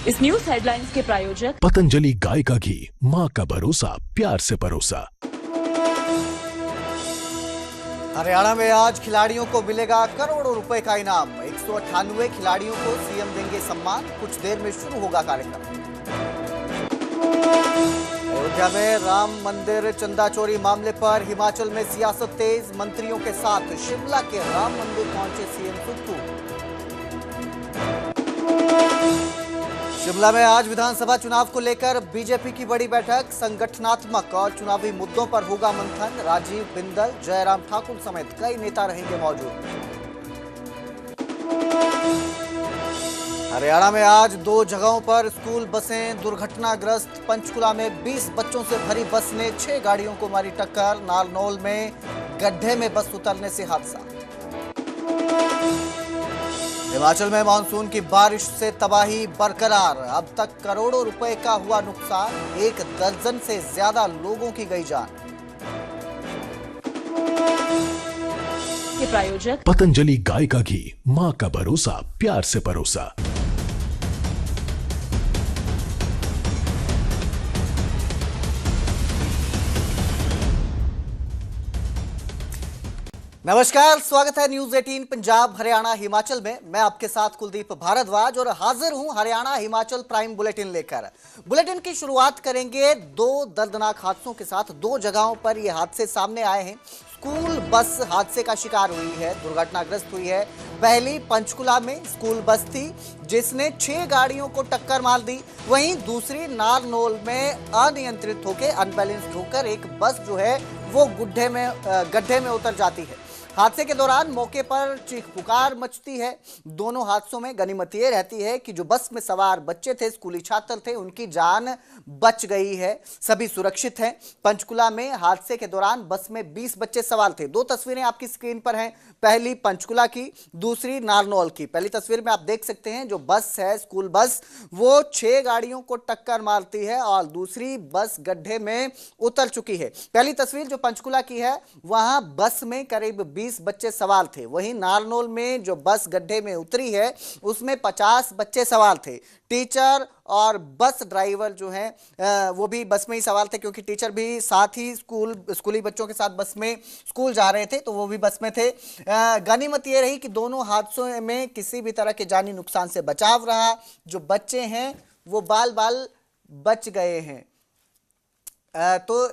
इस news headlines के प्रायोजक पतंजलि गाय का घी, माँ का भरोसा, प्यार से परोसा। हरियाणा में आज खिलाड़ियों को मिलेगा करोड़ों रुपए का इनाम। 198 खिलाड़ियों को सीएम देंगे सम्मान। कुछ देर में शुरू होगा कार्यक्रम। अयोध्या में राम मंदिर चंदा चोरी मामले पर हिमाचल में सियासत तेज। मंत्रियों के साथ शिमला के राम मंदिर पहुंचे सीएम सुक्खू। शिमला में आज विधानसभा चुनाव को लेकर बीजेपी की बड़ी बैठक। संगठनात्मक और चुनावी मुद्दों पर होगा मंथन। राजीव बिंदल, जयराम ठाकुर समेत कई नेता रहेंगे मौजूद। हरियाणा में आज 2 जगहों पर स्कूल बसें दुर्घटनाग्रस्त। पंचकुला में 20 बच्चों से भरी बस ने 6 गाड़ियों को मारी टक्कर। नारनौल में गड्ढे में बस उतरने से हादसा। हिमाचल में मानसून की बारिश से तबाही बरकरार। अब तक करोड़ों रुपए का हुआ नुकसान। 1 दर्जन से ज्यादा लोगों की गई जान। के प्रायोजक पतंजलि गाय का घी, माँ का भरोसा, प्यार से परोसा। नमस्कार, स्वागत है न्यूज 18 पंजाब हरियाणा हिमाचल में। मैं आपके साथ कुलदीप भारद्वाज और हाजिर हूं हरियाणा हिमाचल प्राइम बुलेटिन लेकर। बुलेटिन की शुरुआत करेंगे 2 दर्दनाक हादसों के साथ। 2 जगहों पर ये हादसे सामने आए हैं। स्कूल बस हादसे का शिकार हुई है, दुर्घटनाग्रस्त हुई है। पहली पंचकुला में स्कूल बस थी जिसने 6 गाड़ियों को टक्कर मार दी। वहीं दूसरी नारनौल में अनियंत्रित होकर अनबैलेंस्ड होकर एक बस जो है वो गड्ढे में उतर जाती है। हादसे के दौरान मौके पर चीख पुकार मचती है। दोनों हादसों में गनीमत ये रहती है कि जो बस में सवार बच्चे थे, स्कूली छात्र थे, उनकी जान बच गई है, सभी सुरक्षित हैं। पंचकुला में हादसे के दौरान बस में 20 बच्चे सवार थे। 2 तस्वीरें आपकी स्क्रीन पर हैं, पहली पंचकुला की, दूसरी नारनौल की। पहली तस्वीर में आप देख सकते हैं जो बस है, स्कूल बस, वो 6 गाड़ियों को टक्कर मारती है और दूसरी बस गड्ढे में उतर चुकी है। पहली तस्वीर जो पंचकुला की है, वहां बस में करीब 20 बच्चे सवार थे। वहीं नारनौल में जो बस गड्ढे में उतरी है उसमें 50 बच्चे सवार थे। टीचर और बस ड्राइवर जो हैं वो भी बस में ही सवार थे, क्योंकि टीचर भी साथ ही स्कूली बच्चों के साथ बस में स्कूल जा रहे थे, तो वो भी बस में थे। गनीमत ये रही कि दोनों हादसों में किसी भी तरह के जानी नुकसान से बचाव रहा। जो बच्चे हैं वो बाल बाल बच गए हैं। तो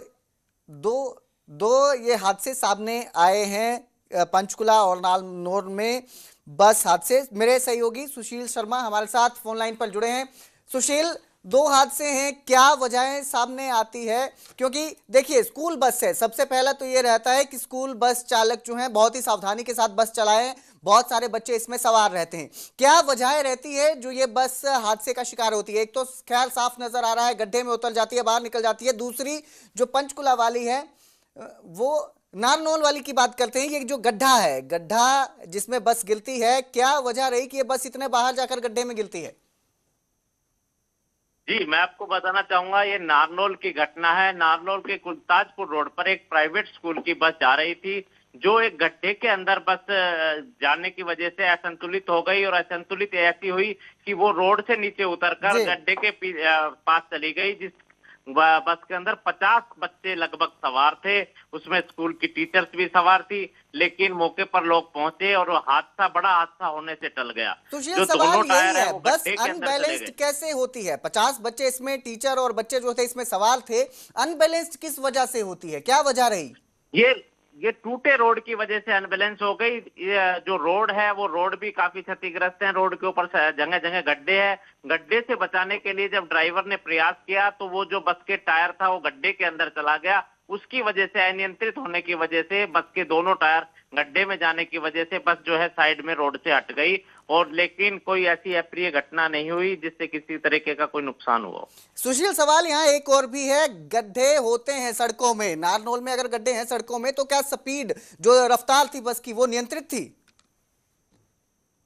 दो ये हादसे सामने आए हैं पंचकुला और नारनौल में बस हादसे। मेरे सहयोगी सुशील शर्मा हमारे साथ फोन लाइन पर जुड़े हैं। सुशील, 2 हादसे हैं, क्या वजहें सामने आती है? क्योंकि देखिए, स्कूल बस है, सबसे पहला तो ये रहता है कि स्कूल बस चालक जो हैं बहुत ही सावधानी के साथ बस चलाएं। बहुत सारे बच्चे इसमें सवार रहते हैं। क्या वजह रहती है जो ये बस हादसे का शिकार होती है? एक तो खैर साफ नजर आ रहा है, गड्ढे में उतर जाती है, बाहर निकल जाती है। दूसरी जो पंचकुला वाली है, वो नारनौल वाली की बात करते हैं। ये जो गड्ढा जिसमें बस गिरती है, क्या वजह रही कि ये बस इतने बाहर जाकर गड्ढे में गिरती है? जी, मैं आपको बताना चाहूंगा, ये नारनौल की घटना है। नारनौल के कुलताजपुर रोड पर एक प्राइवेट स्कूल की बस जा रही थी, जो एक गड्ढे के अंदर बस जाने की वजह से असंतुलित हो गई। और असंतुलित ऐसी हुई कि वो रोड से नीचे उतरकर गड्ढे के पास चली गई। जिस बस के अंदर 50 बच्चे लगभग सवार थे, उसमें स्कूल की टीचर्स भी सवार थी। लेकिन मौके पर लोग पहुंचे और बड़ा हादसा होने से टल गया। तो जो दोनों टायर है, बस अनबैलेंस्ड कैसे होती है? 50 बच्चे इसमें, टीचर और बच्चे जो थे इसमें सवार थे, अनबैलेंस्ड किस वजह से होती है? क्या वजह रही? ये टूटे रोड की वजह से अनबैलेंस हो गई। ये जो रोड है वो रोड भी काफी क्षतिग्रस्त है। रोड के ऊपर जगह जगह गड्ढे हैं। गड्ढे से बचाने के लिए जब ड्राइवर ने प्रयास किया तो वो जो बस के टायर था वो गड्ढे के अंदर चला गया। उसकी वजह से, अनियंत्रित होने की वजह से बस के दोनों टायर गड्ढे में जाने की वजह से बस जो है साइड में रोड से हट गई। और लेकिन कोई ऐसी अप्रिय घटना नहीं हुई जिससे किसी तरीके का कोई नुकसान हुआ। सुशील, सवाल यहाँ एक और भी है। गड्ढे होते हैं सड़कों में, नारनौल में अगर गड्ढे हैं सड़कों में, तो क्या स्पीड, जो रफ्तार थी बस की, वो नियंत्रित थी?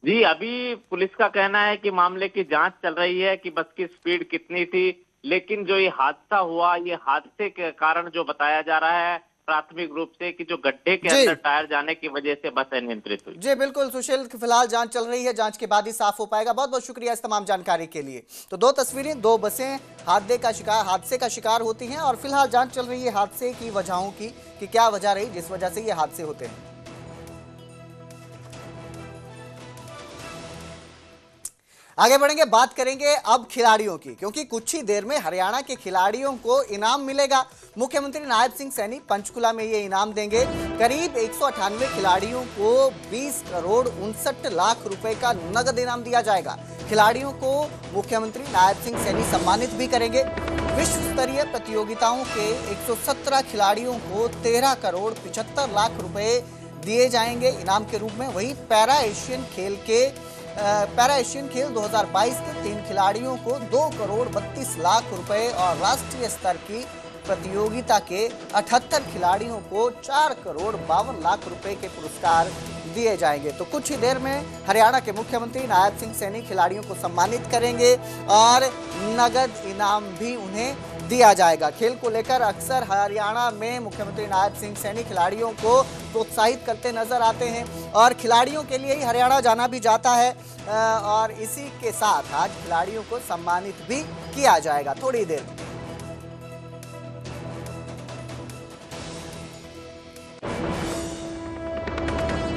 जी, अभी पुलिस का कहना है कि मामले की जांच चल रही है कि बस की स्पीड कितनी थी। लेकिन जो ये हादसा हुआ, ये हादसे के कारण जो बताया जा रहा है प्राथमिक रूप से कि जो गड्ढे के जी। अंदर टायर जाने की वजह से बस अनियंत्रित हुई। जी बिल्कुल सुशील, फिलहाल जांच चल रही है, जांच के बाद ही साफ हो पाएगा। बहुत बहुत शुक्रिया इस तमाम जानकारी के लिए। तो दो तस्वीरें, दो बसें हादसे का शिकार होती हैं और फिलहाल जांच चल रही है हादसे की वजहों की कि क्या वजह रही जिस वजह से ये हादसे होते हैं। आगे बढ़ेंगे, बात करेंगे अब खिलाड़ियों की, क्योंकि कुछ ही देर में हरियाणा के खिलाड़ियों को इनाम मिलेगा। मुख्यमंत्री नायब सिंह सैनी पंचकुला में ये इनाम देंगे। करीब 198 खिलाड़ियों को 20 करोड़ 59 लाख रुपए का नगद इनाम दिया जाएगा। खिलाड़ियों को मुख्यमंत्री नायब सिंह सैनी सम्मानित भी करेंगे। विश्व स्तरीय प्रतियोगिताओं के 117 खिलाड़ियों को 13 करोड़ 75 लाख रुपए दिए जाएंगे इनाम के रूप में। वहीं पैरा एशियन खेल 2022 के 3 खिलाड़ियों को 2 करोड़ 32 लाख रुपए और राष्ट्रीय स्तर की प्रतियोगिता के 78 खिलाड़ियों को 4 करोड़ 52 लाख रुपए के पुरस्कार दिए जाएंगे। तो कुछ ही देर में हरियाणा के मुख्यमंत्री नायब सिंह सैनी खिलाड़ियों को सम्मानित करेंगे और नगद इनाम भी उन्हें दिया जाएगा। खेल को लेकर अक्सर हरियाणा में मुख्यमंत्री नायब सिंह सैनी खिलाड़ियों को प्रोत्साहित करते नजर आते हैं और खिलाड़ियों के लिए ही हरियाणा जाना भी जाता है और इसी के साथ आज खिलाड़ियों को सम्मानित भी किया जाएगा थोड़ी देर में।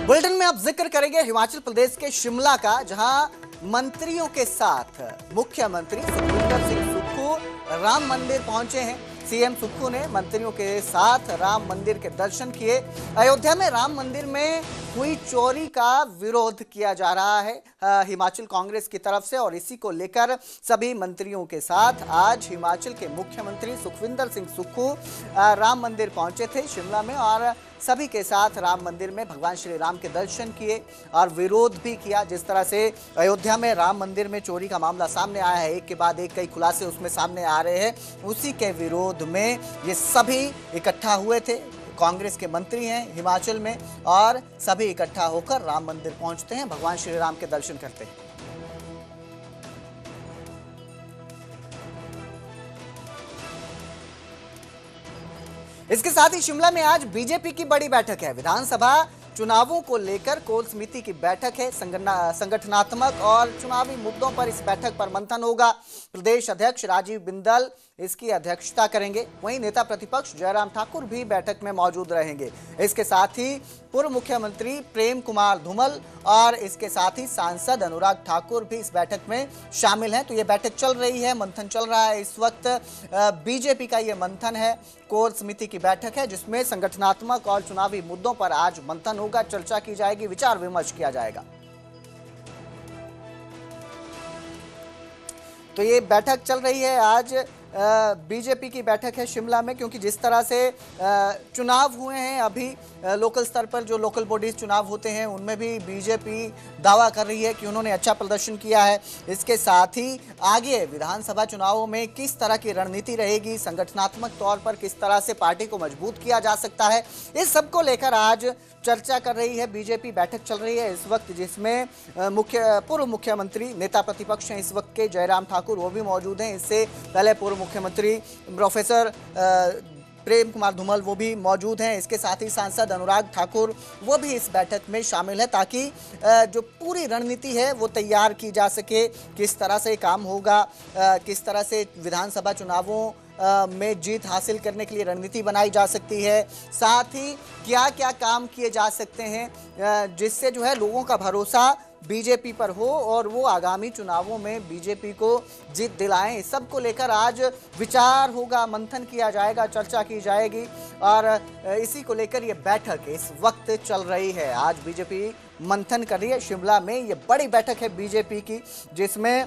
बुलेटिन में अब जिक्र करेंगे हिमाचल प्रदेश के शिमला का, जहां मंत्रियों के साथ मुख्यमंत्री सुखविंदर सिंह सुक्खू राम मंदिर पहुंचे हैं। सीएम सुक्खू ने मंत्रियों के साथ राम मंदिर के दर्शन किए। अयोध्या में राम मंदिर में हुई चोरी का विरोध किया जा रहा है हिमाचल कांग्रेस की तरफ से और इसी को लेकर सभी मंत्रियों के साथ आज हिमाचल के मुख्यमंत्री सुखविंदर सिंह सुक्खू राम मंदिर पहुंचे थे शिमला में और सभी के साथ राम मंदिर में भगवान श्री राम के दर्शन किए और विरोध भी किया। जिस तरह से अयोध्या में राम मंदिर में चोरी का मामला सामने आया है, एक के बाद एक कई खुलासे उसमें सामने आ रहे हैं, उसी के विरोध में ये सभी इकट्ठा हुए थे। कांग्रेस के मंत्री हैं हिमाचल में और सभी इकट्ठा होकर राम मंदिर पहुंचते हैं, भगवान श्री राम के दर्शन करते हैं। इसके साथ ही शिमला में आज बीजेपी की बड़ी बैठक है। विधानसभा चुनावों को लेकर कोर समिति की बैठक है। संगठनात्मक और चुनावी मुद्दों पर इस बैठक पर मंथन होगा। प्रदेश अध्यक्ष राजीव बिंदल इसकी अध्यक्षता करेंगे। वहीं नेता प्रतिपक्ष जयराम ठाकुर भी बैठक में मौजूद रहेंगे। इसके साथ ही पूर्व मुख्यमंत्री प्रेम कुमार धूमल और इसके साथ ही सांसद अनुराग ठाकुर भी इस बैठक में शामिल हैं। तो ये बैठक चल रही है, मंथन चल रहा है इस वक्त। बीजेपी का ये मंथन है, कोर समिति की बैठक है जिसमें संगठनात्मक और चुनावी मुद्दों पर आज मंथन होगा, चर्चा की जाएगी, विचार विमर्श किया जाएगा। तो ये बैठक चल रही है आज, बीजेपी की बैठक है शिमला में, क्योंकि जिस तरह से चुनाव हुए हैं अभी लोकल स्तर पर जो लोकल बॉडीज चुनाव होते हैं उनमें भी बीजेपी दावा कर रही है कि उन्होंने अच्छा प्रदर्शन किया है। इसके साथ ही आगे विधानसभा चुनावों में किस तरह की रणनीति रहेगी, संगठनात्मक तौर पर किस तरह से पार्टी को मजबूत किया जा सकता है, इस सब को लेकर आज चर्चा कर रही है बीजेपी। बैठक चल रही है इस वक्त जिसमें पूर्व मुख्यमंत्री नेता प्रतिपक्ष हैं इस वक्त के जयराम ठाकुर, वो भी मौजूद हैं। इससे पहले पूर्व मुख्यमंत्री प्रोफेसर प्रेम कुमार धूमल वो भी मौजूद हैं। इसके साथ ही सांसद अनुराग ठाकुर वो भी इस बैठक में शामिल है ताकि जो पूरी रणनीति है वो तैयार की जा सके, किस तरह से काम होगा, किस तरह से विधानसभा चुनावों में जीत हासिल करने के लिए रणनीति बनाई जा सकती है, साथ ही क्या क्या काम किए जा सकते हैं जिससे जो है लोगों का भरोसा बीजेपी पर हो और वो आगामी चुनावों में बीजेपी को जीत दिलाएं। इस सब को लेकर आज विचार होगा, मंथन किया जाएगा, चर्चा की जाएगी और इसी को लेकर ये बैठक इस वक्त चल रही है। आज बीजेपी मंथन कर रही है शिमला में। ये बड़ी बैठक है बीजेपी की जिसमें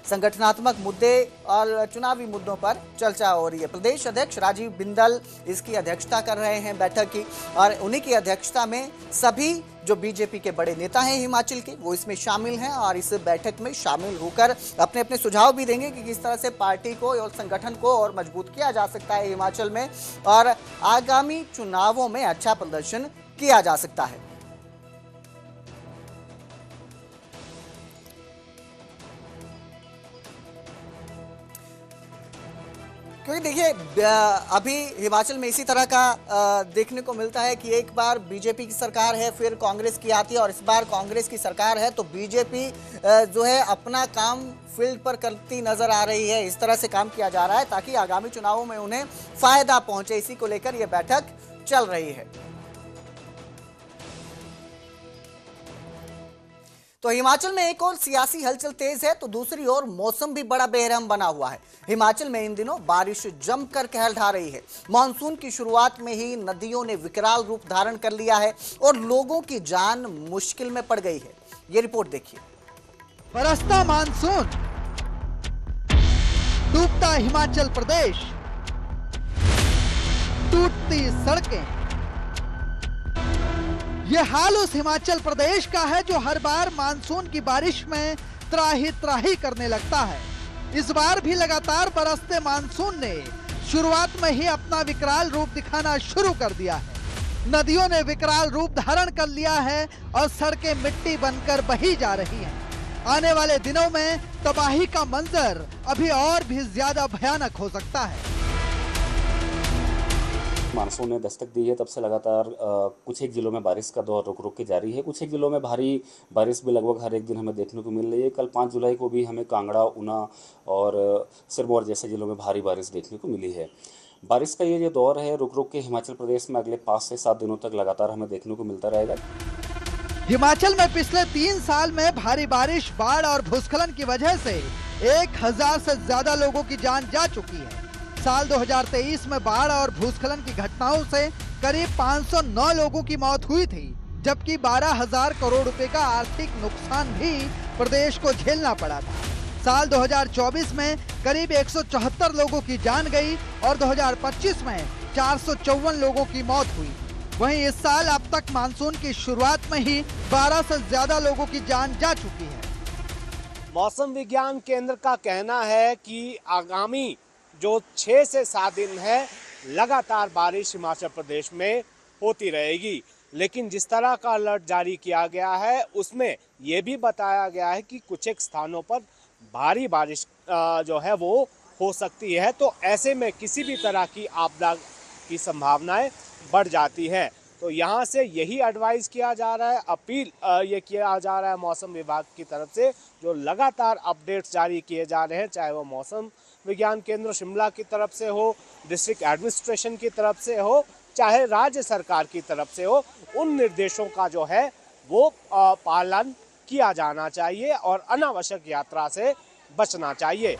संगठनात्मक मुद्दे और चुनावी मुद्दों पर चर्चा हो रही है। प्रदेश अध्यक्ष राजीव बिंदल इसकी अध्यक्षता कर रहे हैं बैठक की और उन्हीं की अध्यक्षता में सभी जो बीजेपी के बड़े नेता हैं हिमाचल के वो इसमें शामिल हैं और इस बैठक में शामिल होकर अपने अपने सुझाव भी देंगे कि किस तरह से पार्टी को और संगठन को और मजबूत किया जा सकता है हिमाचल में और आगामी चुनावों में अच्छा प्रदर्शन किया जा सकता है। क्योंकि देखिए अभी हिमाचल में इसी तरह का देखने को मिलता है कि एक बार बीजेपी की सरकार है, फिर कांग्रेस की आती है, और इस बार कांग्रेस की सरकार है तो बीजेपी जो है अपना काम फील्ड पर करती नजर आ रही है। इस तरह से काम किया जा रहा है ताकि आगामी चुनावों में उन्हें फायदा पहुंचे। इसी को लेकर यह बैठक चल रही है। तो हिमाचल में एक और सियासी हलचल तेज है तो दूसरी ओर मौसम भी बड़ा बेरहम बना हुआ है। हिमाचल में इन दिनों बारिश जमकर कहर ढा रही है। मानसून की शुरुआत में ही नदियों ने विकराल रूप धारण कर लिया है और लोगों की जान मुश्किल में पड़ गई है। ये रिपोर्ट देखिए। बरसता मानसून, डूबता हिमाचल प्रदेश, टूटती सड़कें। यह हाल उस हिमाचल प्रदेश का है जो हर बार मानसून की बारिश में त्राही त्राही करने लगता है। इस बार भी लगातार बरसते मानसून ने शुरुआत में ही अपना विकराल रूप दिखाना शुरू कर दिया है। नदियों ने विकराल रूप धारण कर लिया है और सड़कें मिट्टी बनकर बही जा रही हैं। आने वाले दिनों में तबाही का मंजर अभी और भी ज्यादा भयानक हो सकता है। मानसून ने दस्तक दी है, तब से लगातार कुछ एक जिलों में बारिश का दौर रुक रुक के जारी है। कुछ एक जिलों में भारी बारिश भी लगभग हर एक दिन हमें देखने को मिल रही है। कल 5 जुलाई को भी हमें कांगड़ा, ऊना और सिरमौर जैसे जिलों में भारी बारिश देखने को मिली है। बारिश का ये जो दौर है रुक रुक के हिमाचल प्रदेश में अगले 5 से 7 दिनों तक लगातार हमें देखने को मिलता रहेगा। हिमाचल में पिछले 3 साल में भारी बारिश, बाढ़ और भूस्खलन की वजह से 1000 से ज्यादा लोगों की जान जा चुकी है। साल 2023 में बाढ़ और भूस्खलन की घटनाओं से करीब 509 लोगों की मौत हुई थी, जबकि 12,000 करोड़ रुपए का आर्थिक नुकसान भी प्रदेश को झेलना पड़ा था। साल 2024 में करीब 174 लोगों की जान गई और 2025 में 454 लोगों की मौत हुई। वहीं इस साल अब तक मानसून की शुरुआत में ही 12 से ज्यादा लोगों की जान जा चुकी है। मौसम विज्ञान केंद्र का कहना है कि आगामी जो 6 से 7 दिन है लगातार बारिश हिमाचल प्रदेश में होती रहेगी। लेकिन जिस तरह का अलर्ट जारी किया गया है उसमें यह भी बताया गया है कि कुछ एक स्थानों पर भारी बारिश जो है वो हो सकती है। तो ऐसे में किसी भी तरह की आपदा की संभावनाएं बढ़ जाती हैं। तो यहाँ से यही एडवाइस किया जा रहा है, अपील ये किया जा रहा है मौसम विभाग की तरफ से, जो लगातार अपडेट्स जारी किए जा रहे हैं, चाहे वो मौसम विज्ञान केंद्र शिमला की तरफ से हो, डिस्ट्रिक्ट एडमिनिस्ट्रेशन की तरफ से हो, चाहे राज्य सरकार की तरफ से हो, उन निर्देशों का जो है वो पालन किया जाना चाहिए और अनावश्यक यात्रा से बचना चाहिए।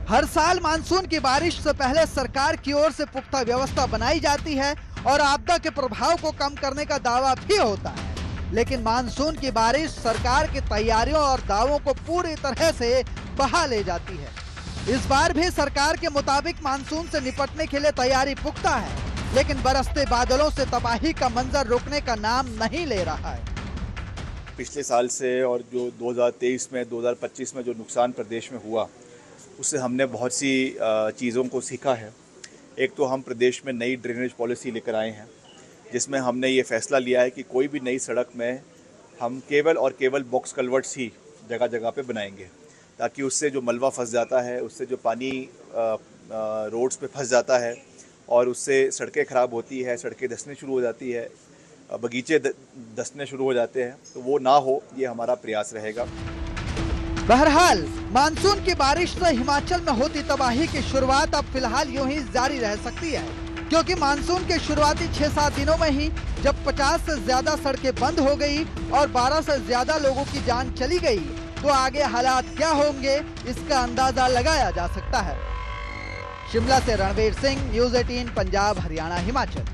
हर साल मानसून की बारिश से पहले सरकार की ओर से पुख्ता व्यवस्था बनाई जाती है और आपदा के प्रभाव को कम करने का दावा भी होता है, लेकिन मानसून की बारिश सरकार की तैयारियों और दावों को पूरी तरह से बहा ले जाती है। इस बार भी सरकार के मुताबिक मानसून से निपटने के लिए तैयारी पुख्ता है, लेकिन बरसते बादलों से तबाही का मंजर रुकने का नाम नहीं ले रहा है। पिछले साल से और जो 2023 में 2025 में जो नुकसान प्रदेश में हुआ उससे हमने बहुत सी चीज़ों को सीखा है। एक तो हम प्रदेश में नई ड्रेनेज पॉलिसी लेकर आए हैं, जिसमें हमने ये फैसला लिया है कि कोई भी नई सड़क में हम केवल और केवल बॉक्स कल्वर्ट्स ही जगह जगह पे बनाएंगे, ताकि उससे जो मलबा फंस जाता है, उससे जो पानी रोड्स पे फंस जाता है और उससे सड़कें ख़राब होती है, सड़कें धंसने शुरू हो जाती है, बगीचे धंसने शुरू हो जाते हैं, तो वो ना हो, ये हमारा प्रयास रहेगा। बहरहाल मानसून की बारिश से हिमाचल में होती तबाही की शुरुआत अब फिलहाल यूं ही जारी रह सकती है, क्योंकि मानसून के शुरुआती 6-7 दिनों में ही जब 50 से ज्यादा सड़कें बंद हो गई और 12 से ज्यादा लोगों की जान चली गई, तो आगे हालात क्या होंगे इसका अंदाजा लगाया जा सकता है। शिमला से रणवीर सिंह, न्यूज़ 18 पंजाब, हरियाणा, हिमाचल।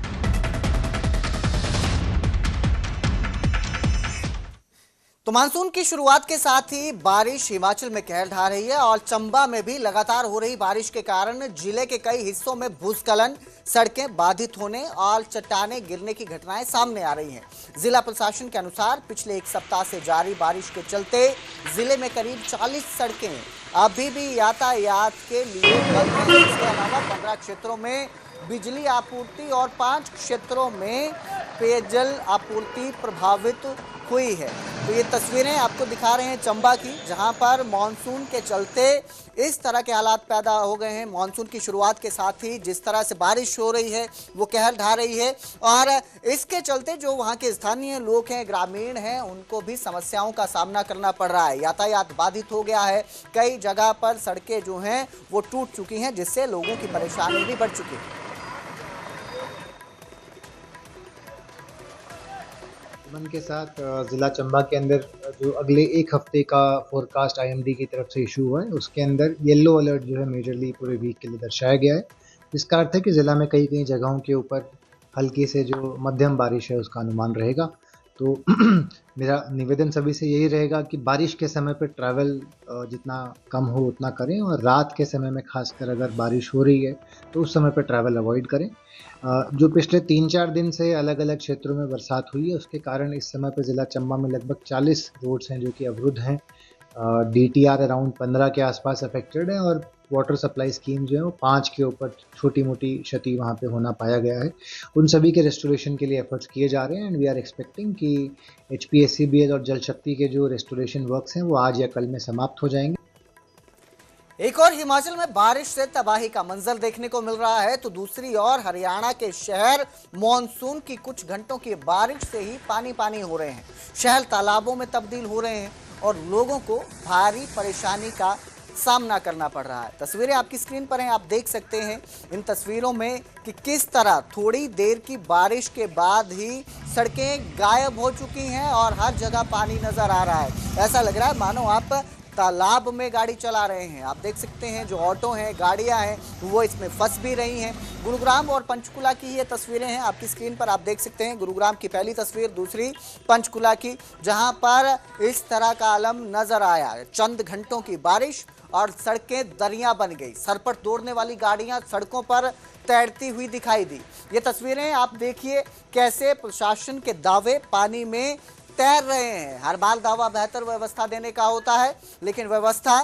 तो मानसून की शुरुआत के साथ ही बारिश हिमाचल में कहर ढा रही है और चंबा में भी लगातार हो रही बारिश के कारण जिले के कई हिस्सों में भूस्खलन, सड़कें बाधित होने और चट्टानें गिरने की घटनाएं सामने आ रही हैं। जिला प्रशासन के अनुसार पिछले 1 सप्ताह से जारी बारिश के चलते जिले में करीब 40 सड़कें अभी भी यातायात के लिए बंद हैं। इसके अलावा 15 क्षेत्रों में बिजली आपूर्ति और 5 क्षेत्रों में पेयजल आपूर्ति प्रभावित हुई है। तो ये तस्वीरें आपको दिखा रहे हैं चंबा की, जहां पर मानसून के चलते इस तरह के हालात पैदा हो गए हैं। मानसून की शुरुआत के साथ ही जिस तरह से बारिश हो रही है वो कहर ढा रही है, और इसके चलते जो वहां के स्थानीय लोग हैं, ग्रामीण हैं, उनको भी समस्याओं का सामना करना पड़ रहा है। यातायात बाधित हो गया है, कई जगह पर सड़कें जो हैं वो टूट चुकी हैं, जिससे लोगों की परेशानी भी बढ़ चुकी है। मन के साथ ज़िला चंबा के अंदर जो अगले एक हफ्ते का फोरकास्ट आईएमडी की तरफ से इशू हुआ है, उसके अंदर येलो अलर्ट जो है मेजरली पूरे वीक के लिए दर्शाया गया है। जिसका अर्थ है कि ज़िला में कई कई जगहों के ऊपर हल्की से जो मध्यम बारिश है उसका अनुमान रहेगा। तो मेरा निवेदन सभी से यही रहेगा कि बारिश के समय पर ट्रैवल जितना कम हो उतना करें, और रात के समय में खासकर अगर बारिश हो रही है तो उस समय पर ट्रैवल अवॉइड करें। जो पिछले 3-4 दिन से अलग अलग क्षेत्रों में बरसात हुई है, उसके कारण इस समय पर ज़िला चंबा में लगभग 40 रोड्स हैं जो कि अवरुद्ध हैं। DTR अराउंड 15 के आसपास अफेक्टेड है, और वाटर सप्लाई स्कीम जो है वो 5 के ऊपर छोटी मोटी क्षति वहाँ पे होना पाया गया है। उन सभी के रेस्टोरेशन के लिए एफर्ट्स किए जा रहे हैं, एंड वी आर एक्सपेक्टिंग कि HPSCBL और जल शक्ति के जो रेस्टोरेशन वर्क्स हैं वो आज या कल में समाप्त हो जाएंगे। एक और हिमाचल में बारिश से तबाही का मंजर देखने को मिल रहा है, तो दूसरी ओर हरियाणा के शहर मॉनसून की कुछ घंटों की बारिश से ही पानी पानी हो रहे हैं। शहर तालाबों में तब्दील हो रहे हैं और लोगों को भारी परेशानी का सामना करना पड़ रहा है। तस्वीरें आपकी स्क्रीन पर हैं, आप देख सकते हैं इन तस्वीरों में कि किस तरह थोड़ी देर की बारिश के बाद ही सड़कें गायब हो चुकी हैं और हर जगह पानी नजर आ रहा है। ऐसा लग रहा है मानो आप तालाब में गाड़ी चला रहे हैं। आप देख सकते हैं जो ऑटो हैं, गाड़ियां हैं, वो इसमें फंस भी रही हैं। गुरुग्राम और पंचकुला की ये तस्वीरें हैं, आपकी स्क्रीन पर आप देख सकते हैं। गुरुग्राम की पहली तस्वीर, दूसरी पंचकुला की, जहां पर इस तरह का आलम नजर आया। चंद घंटों की बारिश और सड़कें दरिया बन गई। सरपट दौड़ने वाली गाड़ियां सड़कों पर तैरती हुई दिखाई दी। ये तस्वीरें आप देखिए कैसे प्रशासन के दावे पानी में तैर रहे हैं। हर बार दावा बेहतर व्यवस्था देने का होता है, लेकिन व्यवस्था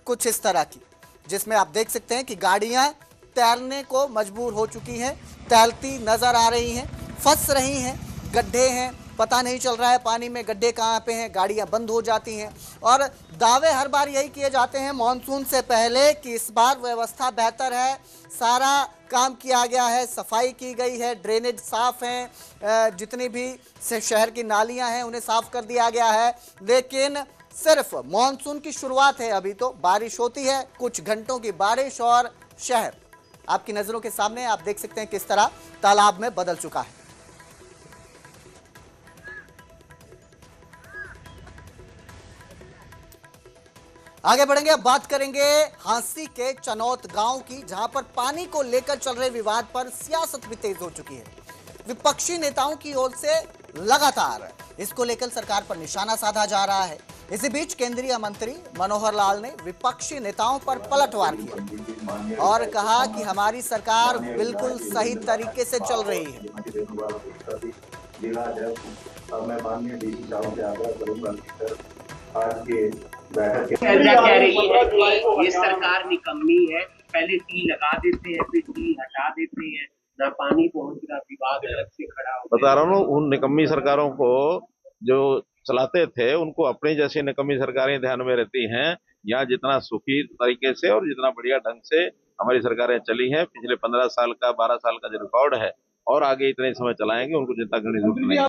कुछ इस तरह की, जिसमें आप देख सकते हैं कि गाड़ियां तैरने को मजबूर हो चुकी हैं, तैरती नजर आ रही हैं, फंस रही हैं, गड्ढे हैं, पता नहीं चल रहा है पानी में गड्ढे कहाँ पे हैं, गाड़ियां बंद हो जाती हैं। और दावे हर बार यही किए जाते हैं मानसून से पहले कि इस बार व्यवस्था बेहतर है, सारा काम किया गया है, सफाई की गई है, ड्रेनेज साफ हैं, जितनी भी शहर की नालियां हैं उन्हें साफ कर दिया गया है। लेकिन सिर्फ मानसून की शुरुआत है, अभी तो बारिश होती है, कुछ घंटों की बारिश और शहर आपकी नज़रों के सामने आप देख सकते हैं किस तरह तालाब में बदल चुका है। आगे बढ़ेंगे, अब बात करेंगे हांसी के चनौत गांव की, जहां पर पानी को लेकर चल रहे विवाद पर सियासत भी तेज हो चुकी है। विपक्षी नेताओं की ओर से लगातार इसको लेकर सरकार पर निशाना साधा जा रहा है। इसी बीच केंद्रीय मंत्री मनोहर लाल ने विपक्षी नेताओं पर पलटवार किया और कहा कि हमारी सरकार बिल्कुल सही तरीके से चल रही है। कह रही है कि ये सरकार निकम्मी है, पहले टी लगा देते हैं फिर टी हटा देते हैं, ना पानी पहुंच रहा, विभाग अलग से खड़ा हो। बता रहा हूँ, उन निकम्मी सरकारों को जो चलाते थे उनको अपनी जैसी निकम्मी सरकारें ध्यान में रहती हैं। यहाँ जितना सुखी तरीके से और जितना बढ़िया ढंग से हमारी सरकारें चली हैं, पिछले 15 साल का 12 साल का जो रिकॉर्ड है, और आगे इतने समय चलाएंगे, उनको चिंता करने की जरूरत नहीं।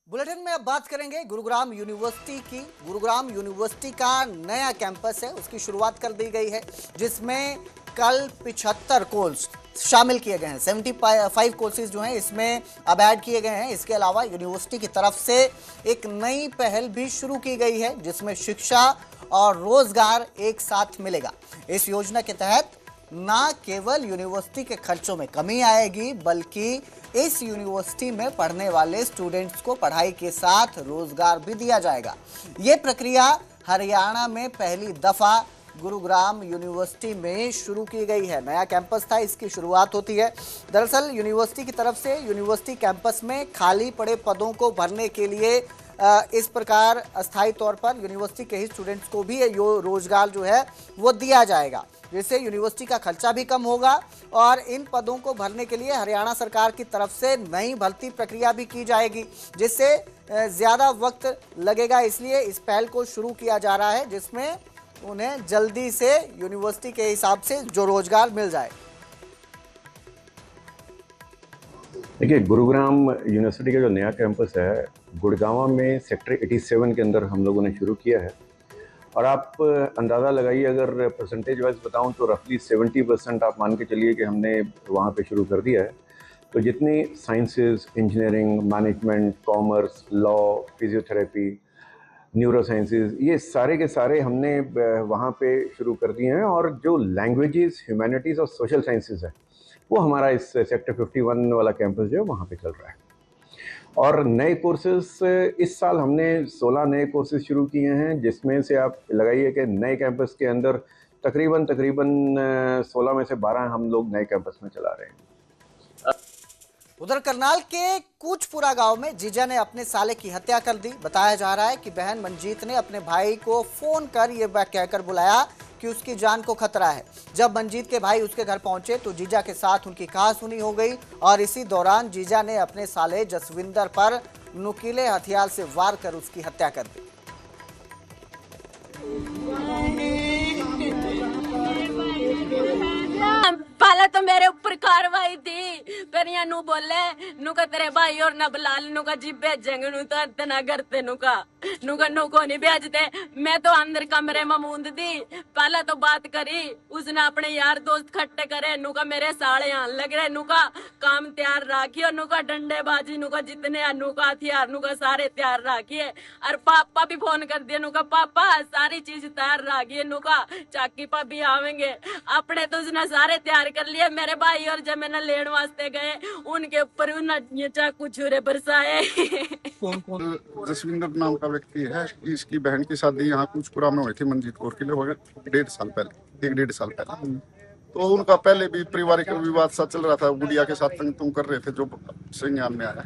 बुलेटिन में अब बात करेंगे गुरुग्राम यूनिवर्सिटी की। गुरुग्राम यूनिवर्सिटी का नया कैंपस है, उसकी शुरुआत कर दी गई है, जिसमें कल 75 कोर्स शामिल किए गए हैं। 75 कोर्सेज जो हैं इसमें अब ऐड किए गए हैं। इसके अलावा यूनिवर्सिटी की तरफ से एक नई पहल भी शुरू की गई है, जिसमें शिक्षा और रोजगार एक साथ मिलेगा। इस योजना के तहत ना केवल यूनिवर्सिटी के खर्चों में कमी आएगी, बल्कि इस यूनिवर्सिटी में पढ़ने वाले स्टूडेंट्स को पढ़ाई के साथ रोजगार भी दिया जाएगा। ये प्रक्रिया हरियाणा में पहली दफा गुरुग्राम यूनिवर्सिटी में शुरू की गई है। नया कैंपस था, इसकी शुरुआत होती है। दरअसल यूनिवर्सिटी की तरफ से यूनिवर्सिटी कैंपस में खाली पड़े पदों को भरने के लिए इस प्रकार अस्थायी तौर पर यूनिवर्सिटी के ही स्टूडेंट्स को भी रोजगार जो है वो दिया जाएगा। जिससे यूनिवर्सिटी का खर्चा भी कम होगा और इन पदों को भरने के लिए हरियाणा सरकार की तरफ से नई भर्ती प्रक्रिया भी की जाएगी, जिससे ज़्यादा वक्त लगेगा। इसलिए इस पहल को शुरू किया जा रहा है, जिसमें उन्हें जल्दी से यूनिवर्सिटी के हिसाब से जो रोजगार मिल जाए। देखिए, गुरुग्राम यूनिवर्सिटी का जो नया कैंपस है गुड़गांव में सेक्टर 87 के अंदर हम लोगों ने शुरू किया है और आप अंदाज़ा लगाइए, अगर परसेंटेज वाइज बताऊं तो रफली 70% आप मान के चलिए कि हमने वहाँ पे शुरू कर दिया है। तो जितनी sciences, engineering, management, commerce, law, physiotherapy, neuro sciences, ये सारे के सारे हमने वहाँ पे शुरू कर दिए हैं। और जो लैंग्वेजेस, ह्यूमैनिटीज़ और सोशल साइंसेज है वो हमारा इस सेक्टर 51 वाला कैंपस जो है वहाँ पे चल रहा है। और नए कोर्सेज इस साल हमने 16 नए कोर्सेज शुरू किए हैं, जिसमें से आप लगाइए कि नए कैंपस के अंदर तकरीबन 16 में से 12 हम लोग नए कैंपस में चला रहे हैं। उधर करनाल के कूचपुरा गांव में जीजा ने अपने साले की हत्या कर दी। बताया जा रहा है कि बहन मंजीत ने अपने भाई को फोन कर ये कहकर बुलाया कि उसकी जान को खतरा है। जब मंजीत के भाई उसके घर पहुंचे तो जीजा के साथ उनकी कहासुनी हो गई और इसी दौरान जीजा ने अपने साले जसविंदर पर नुकीले हथियार से वार कर उसकी हत्या कर दी। पहले तो मेरे ऊपर कार्रवाई थी, फिर यहाँ नू बोले नु का तेरे भाई और न बलाल नु का जी भेजेंगे, नु तो इतना करते नु का नु को नहीं भेजते। मैं तो अंदर कमरे में मूंद दी। पहले तो बात करी, उसने अपने यार दोस्त खट्टे करे, नु का मेरे साले यहाँ लग रहे, नु का काम तैयार राखियो, नु का डंडेबाजी, नु का जितने नु का हथियार नु का सारे तैयार राखिए। और पापा भी फोन कर दिए, नु का पापा सारी चीज तैयार राखिए, नु का चाकी पा भी आवेंगे। अपने तो उसने सारे तैयार कर लिए। मेरे भाई और जब मैंने लेने वास्ते गए उनके ऊपर ये चाकू छुरे बरसाए। कौन जसविंदर नाम का व्यक्ति है, इसकी बहन की शादी यहाँ कूचपुरा में हुई थी मंजीत कौर के लिए, हो गए 1.5 साल पहले। तो उनका पहले भी पारिवारिक विवाद सा चल रहा था, गुड़िया के साथ तंग तुम कर रहे थे जो संज्ञान में आया।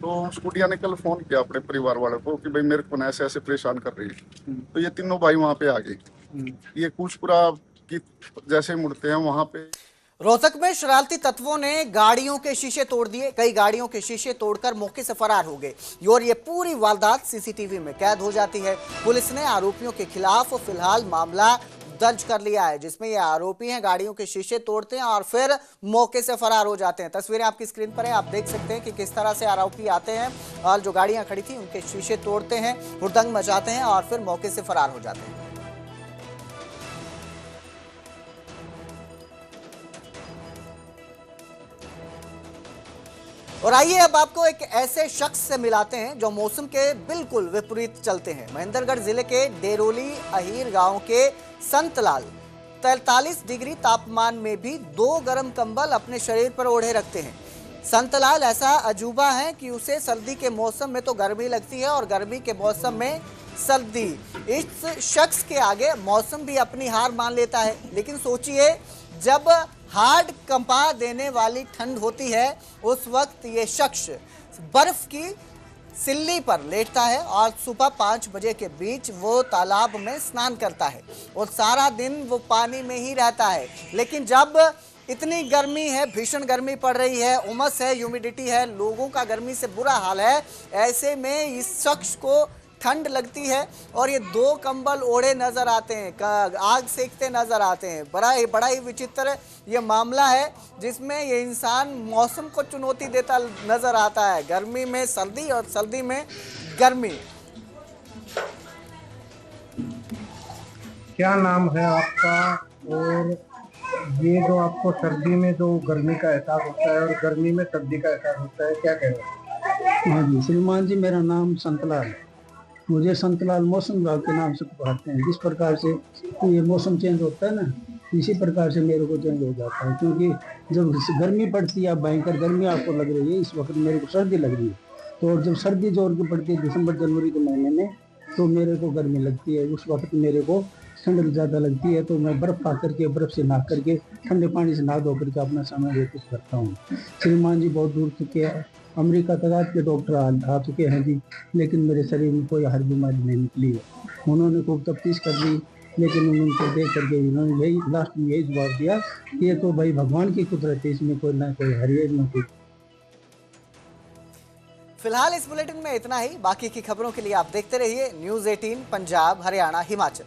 तो उस गुड़िया ने कल फोन किया अपने परिवार वालों को कि भाई मेरे को ऐसे ऐसे परेशान कर रही है। तो ये तीनों भाई वहाँ पे आ गए। ये कूचपुरा की जैसे मुड़ते हैं वहाँ पे। रोहतक में शरारती तत्वों ने गाड़ियों के शीशे तोड़ दिए। कई गाड़ियों के शीशे तोड़कर मौके से फरार हो गए और ये पूरी वारदात सीसीटीवी में कैद हो जाती है। पुलिस ने आरोपियों के खिलाफ फिलहाल मामला दर्ज कर लिया है, जिसमें ये आरोपी हैं गाड़ियों के शीशे तोड़ते हैं और फिर मौके से फरार हो जाते हैं। तस्वीरें आपकी स्क्रीन पर है, आप देख सकते हैं कि किस तरह से आरोपी आते हैं और जो गाड़ियां खड़ी थी उनके शीशे तोड़ते हैं, हुड़दंग मचाते हैं और फिर मौके से फरार हो जाते हैं। और आइए अब आपको एक ऐसे शख्स से मिलाते हैं जो मौसम के बिल्कुल विपरीत चलते हैं। महेंद्रगढ़ जिले के डेरोली अहीर गांव के संतलाल 43 डिग्री तापमान में भी 2 गर्म कंबल अपने शरीर पर ओढ़े रखते हैं। संतलाल ऐसा अजूबा है कि उसे सर्दी के मौसम में तो गर्मी लगती है और गर्मी के मौसम में सर्दी। इस शख्स के आगे मौसम भी अपनी हार मान लेता है। लेकिन सोचिए, जब हार्ड कंपा देने वाली ठंड होती है उस वक्त ये शख्स बर्फ की सिल्ली पर लेटता है और सुबह 5 बजे के बीच वो तालाब में स्नान करता है और सारा दिन वो पानी में ही रहता है। लेकिन जब इतनी गर्मी है, भीषण गर्मी पड़ रही है, उमस है, ह्यूमिडिटी है, लोगों का गर्मी से बुरा हाल है, ऐसे में इस शख्स को ठंड लगती है और ये 2 कंबल ओढ़े नजर आते हैं, आग सेकते नजर आते हैं। बड़ा ही विचित्र ये मामला है जिसमें ये इंसान मौसम को चुनौती देता नजर आता है। गर्मी में सर्दी और सर्दी में गर्मी। क्या नाम है आपका? और ये जो आपको सर्दी में जो गर्मी का एहसास होता है और गर्मी में सर्दी का एहसास होता है, क्या कहेंगे? हाँ जी श्रीमान जी, मेरा नाम संतलाल है। मुझे संतलाल मौसम विभाग के नाम से पुकारते हैं। जिस प्रकार से ये मौसम चेंज होता है ना, इसी प्रकार से मेरे को चेंज हो जाता है। क्योंकि जब गर्मी पड़ती है, भयंकर गर्मी आपको लग रही है, इस वक्त मेरे को सर्दी लग रही है। तो जब सर्दी जोर की पड़ती है दिसंबर जनवरी के महीने में, तो मेरे को गर्मी लगती है। उस वक्त मेरे को ठंड ज़्यादा लगती है, तो मैं बर्फ़ खा करके, बर्फ़ से नहा करके, ठंडे पानी से नहा धो करके अपना समय व्यतीत करता हूँ। श्रीमान जी बहुत दूर चुके हैं, अमेरिका तक के डॉक्टर आ चुके हैं जी, लेकिन मेरे शरीर में कोई हर बीमारी नहीं निकली है। उन्होंने खूब तफ्तीश कर दी, लेकिन उनको देख करके उन्होंने यही लास्ट में यही जवाब दिया कि ये तो भाई भगवान की कुदरत है, इसमें कोई ना कोई हरियर ना कोई। फिलहाल इस बुलेटिन में इतना ही। बाकी की खबरों के लिए आप देखते रहिए न्यूज़ 18 पंजाब हरियाणा हिमाचल।